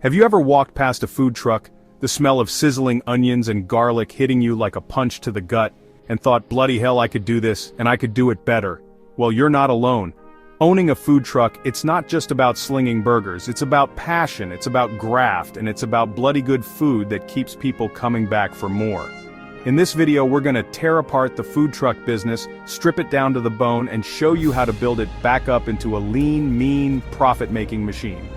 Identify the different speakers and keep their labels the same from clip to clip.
Speaker 1: Have you ever walked past a food truck, the smell of sizzling onions and garlic hitting you like a punch to the gut, and thought, bloody hell, I could do this, and I could do it better? Well, you're not alone. Owning a food truck, it's not just about slinging burgers, it's about passion, it's about graft, and it's about bloody good food that keeps people coming back for more. In this video, we're gonna tear apart the food truck business, strip it down to the bone, and show you how to build it back up into a lean, mean, profit-making machine.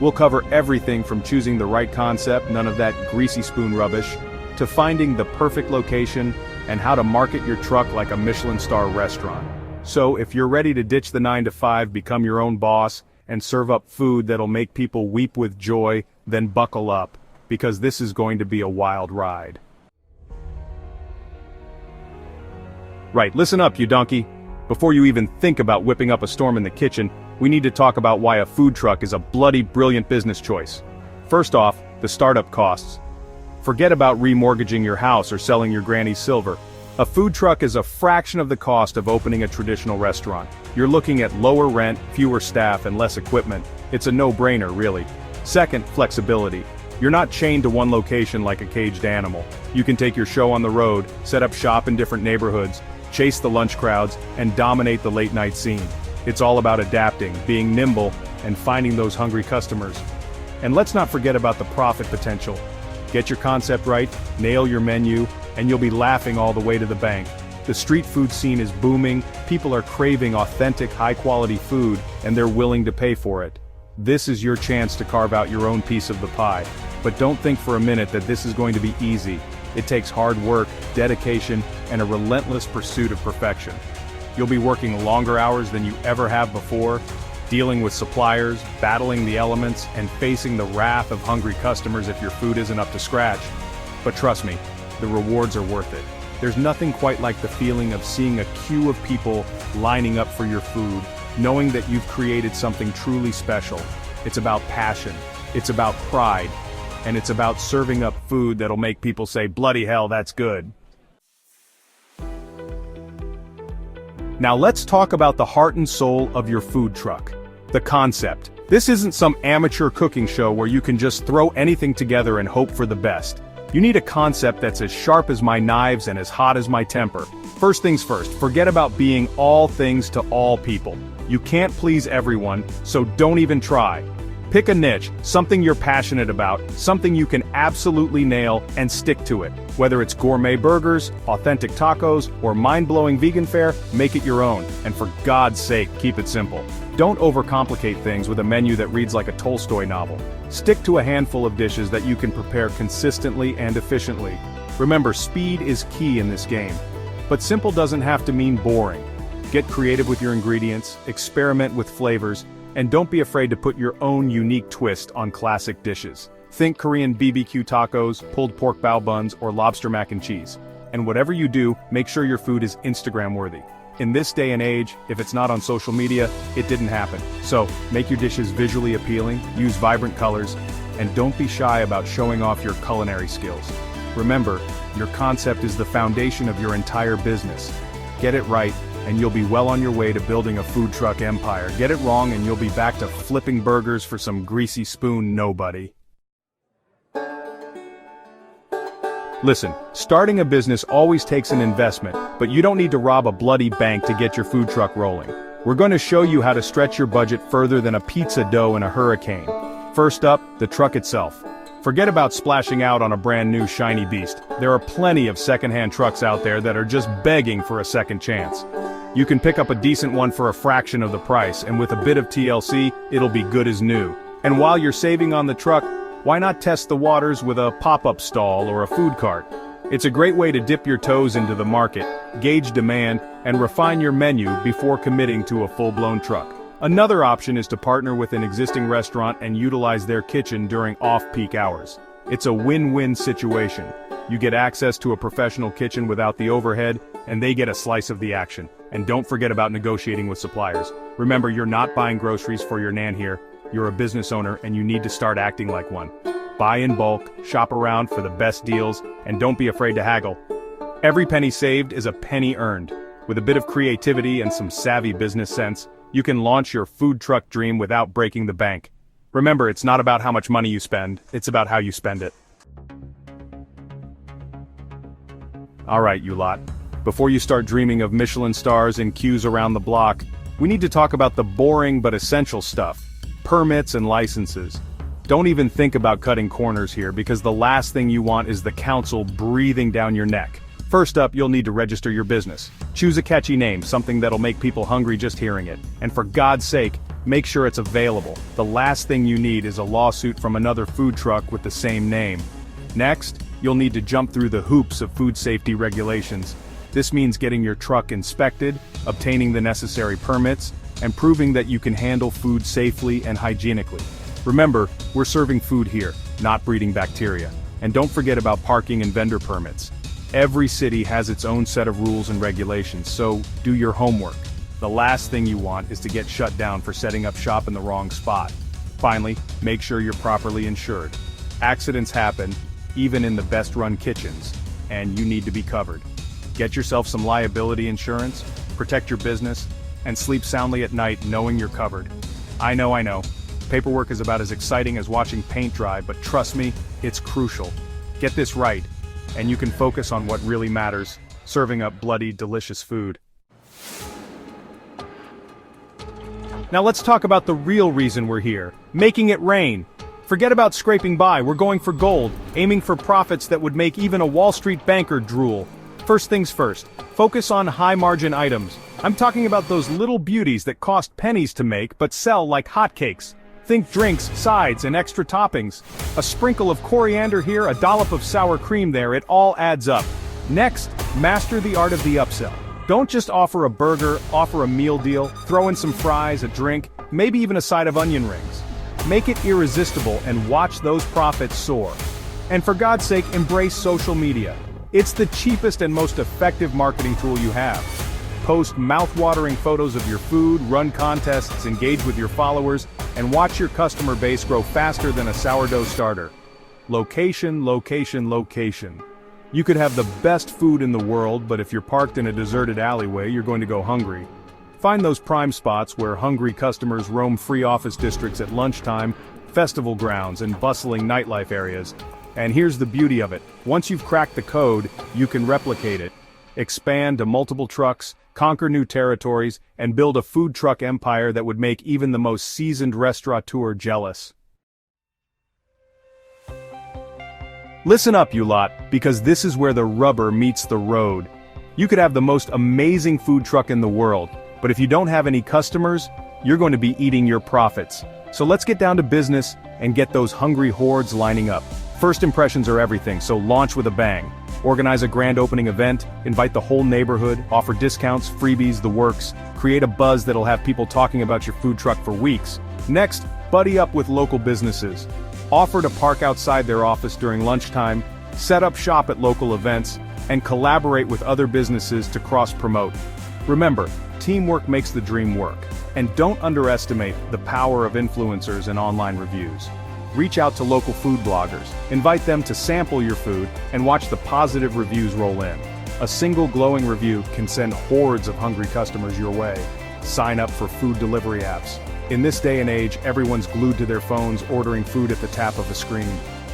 Speaker 1: We'll cover everything from choosing the right concept, none of that greasy spoon rubbish, to finding the perfect location, and how to market your truck like a Michelin star restaurant. So, if you're ready to ditch the 9-to-5, become your own boss, and serve up food that'll make people weep with joy, then buckle up, because this is going to be a wild ride. Right, listen up, you donkey. Before you even think about whipping up a storm in the kitchen, we need to talk about why a food truck is a bloody brilliant business choice. First off, the startup costs. Forget about remortgaging your house or selling your granny's silver. A food truck is a fraction of the cost of opening a traditional restaurant. You're looking at lower rent, fewer staff, and less equipment. It's a no-brainer, really. Second, flexibility. You're not chained to one location like a caged animal. You can take your show on the road, set up shop in different neighborhoods, chase the lunch crowds, and dominate the late-night scene. It's all about adapting, being nimble, and finding those hungry customers. And let's not forget about the profit potential. Get your concept right, nail your menu, and you'll be laughing all the way to the bank. The street food scene is booming, people are craving authentic, high-quality food, and they're willing to pay for it. This is your chance to carve out your own piece of the pie. But don't think for a minute that this is going to be easy. It takes hard work, dedication, and a relentless pursuit of perfection. You'll be working longer hours than you ever have before, dealing with suppliers, battling the elements, and facing the wrath of hungry customers if your food isn't up to scratch. But trust me, the rewards are worth it. There's nothing quite like the feeling of seeing a queue of people lining up for your food, knowing that you've created something truly special. It's about passion, it's about pride, and it's about serving up food that'll make people say, bloody hell, that's good. Now let's talk about the heart and soul of your food truck. The concept. This isn't some amateur cooking show where you can just throw anything together and hope for the best. You need a concept that's as sharp as my knives and as hot as my temper. First things first, forget about being all things to all people. You can't please everyone, so don't even try. Pick a niche, something you're passionate about, something you can absolutely nail, and stick to it. Whether it's gourmet burgers, authentic tacos, or mind-blowing vegan fare, make it your own, and for God's sake, keep it simple. Don't overcomplicate things with a menu that reads like a Tolstoy novel. Stick to a handful of dishes that you can prepare consistently and efficiently. Remember, speed is key in this game. But simple doesn't have to mean boring. Get creative with your ingredients, experiment with flavors, and don't be afraid to put your own unique twist on classic dishes. Think Korean BBQ tacos, pulled pork bao buns, or lobster mac and cheese. And whatever you do, make sure your food is Instagram-worthy. In this day and age, if it's not on social media, it didn't happen. So, make your dishes visually appealing, use vibrant colors, and don't be shy about showing off your culinary skills. Remember, your concept is the foundation of your entire business. Get it right, and you'll be well on your way to building a food truck empire. Get it wrong and you'll be back to flipping burgers for some greasy spoon nobody. Listen, starting a business always takes an investment, but you don't need to rob a bloody bank to get your food truck rolling. We're going to show you how to stretch your budget further than a pizza dough in a hurricane. First up, the truck itself. Forget about splashing out on a brand new shiny beast. There are plenty of secondhand trucks out there that are just begging for a second chance. You can pick up a decent one for a fraction of the price, and with a bit of TLC, it'll be good as new. And while you're saving on the truck, why not test the waters with a pop-up stall or a food cart? It's a great way to dip your toes into the market, gauge demand, and refine your menu before committing to a full-blown truck. Another option is to partner with an existing restaurant and utilize their kitchen during off-peak hours. It's a win-win situation. You get access to a professional kitchen without the overhead, and they get a slice of the action. And don't forget about negotiating with suppliers. Remember, you're not buying groceries for your nan here. You're a business owner, and you need to start acting like one. Buy in bulk, shop around for the best deals, and don't be afraid to haggle. Every penny saved is a penny earned. With a bit of creativity and some savvy business sense, you can launch your food truck dream without breaking the bank. Remember, it's not about how much money you spend, it's about how you spend it. Alright, you lot. Before you start dreaming of Michelin stars and queues around the block, we need to talk about the boring but essential stuff. Permits and licenses. Don't even think about cutting corners here because the last thing you want is the council breathing down your neck. First up, you'll need to register your business. Choose a catchy name, something that'll make people hungry just hearing it. And for God's sake, make sure it's available. The last thing you need is a lawsuit from another food truck with the same name. Next, you'll need to jump through the hoops of food safety regulations. This means getting your truck inspected, obtaining the necessary permits, and proving that you can handle food safely and hygienically. Remember, we're serving food here, not breeding bacteria. And don't forget about parking and vendor permits. Every city has its own set of rules and regulations, so do your homework. The last thing you want is to get shut down for setting up shop in the wrong spot. Finally, make sure you're properly insured. Accidents happen, even in the best-run kitchens, and you need to be covered. Get yourself some liability insurance, protect your business, and sleep soundly at night knowing you're covered. I know. Paperwork is about as exciting as watching paint dry, but trust me, it's crucial. Get this right, and you can focus on what really matters, serving up bloody, delicious food. Now let's talk about the real reason we're here, making it rain. Forget about scraping by, we're going for gold, aiming for profits that would make even a Wall Street banker drool. First things first, focus on high-margin items. I'm talking about those little beauties that cost pennies to make but sell like hotcakes. Think drinks, sides, and extra toppings. A sprinkle of coriander here, a dollop of sour cream there, it all adds up. Next, master the art of the upsell. Don't just offer a burger, offer a meal deal, throw in some fries, a drink, maybe even a side of onion rings. Make it irresistible and watch those profits soar. And for God's sake, embrace social media. It's the cheapest and most effective marketing tool you have. Post mouth-watering photos of your food, run contests, engage with your followers, and watch your customer base grow faster than a sourdough starter. Location, location, location. You could have the best food in the world, but if you're parked in a deserted alleyway, you're going to go hungry. Find those prime spots where hungry customers roam free office districts at lunchtime, festival grounds, and bustling nightlife areas. And here's the beauty of it. Once you've cracked the code, you can replicate it. Expand to multiple trucks, conquer new territories, and build a food truck empire that would make even the most seasoned restaurateur jealous. Listen up, you lot, because this is where the rubber meets the road. You could have the most amazing food truck in the world, but if you don't have any customers, you're going to be eating your profits. So let's get down to business and get those hungry hordes lining up. First impressions are everything, so launch with a bang. Organize a grand opening event, invite the whole neighborhood, offer discounts, freebies, the works, create a buzz that'll have people talking about your food truck for weeks. Next, buddy up with local businesses. Offer to park outside their office during lunchtime, set up shop at local events, and collaborate with other businesses to cross-promote. Remember, teamwork makes the dream work. And don't underestimate the power of influencers and online reviews. Reach out to local food bloggers, invite them to sample your food, and watch the positive reviews roll in. A single glowing review can send hordes of hungry customers your way. Sign up for food delivery apps. In this day and age, everyone's glued to their phones ordering food at the tap of a screen.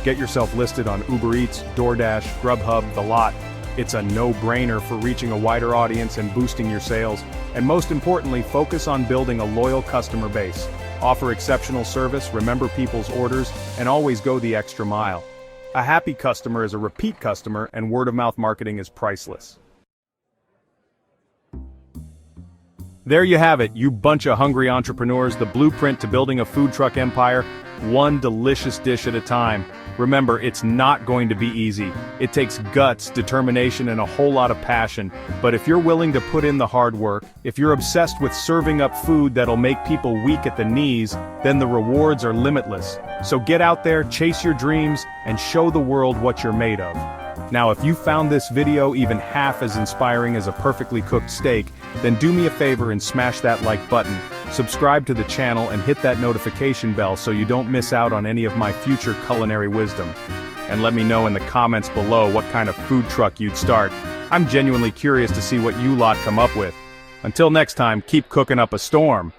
Speaker 1: Get yourself listed on Uber Eats, DoorDash, Grubhub, The Lot. It's a no-brainer for reaching a wider audience and boosting your sales. And most importantly, focus on building a loyal customer base. Offer exceptional service, remember people's orders, and always go the extra mile. A happy customer is a repeat customer, and word-of-mouth marketing is priceless. There you have it, you bunch of hungry entrepreneurs, the blueprint to building a food truck empire, one delicious dish at a time. Remember, it's not going to be easy. It takes guts, determination, and a whole lot of passion. But if you're willing to put in the hard work, if you're obsessed with serving up food that'll make people weak at the knees, then the rewards are limitless. So get out there, chase your dreams, and show the world what you're made of. Now, if you found this video even half as inspiring as a perfectly cooked steak, then do me a favor and smash that like button, subscribe to the channel and hit that notification bell so you don't miss out on any of my future culinary wisdom. And let me know in the comments below what kind of food truck you'd start. I'm genuinely curious to see what you lot come up with. Until next time, keep cooking up a storm.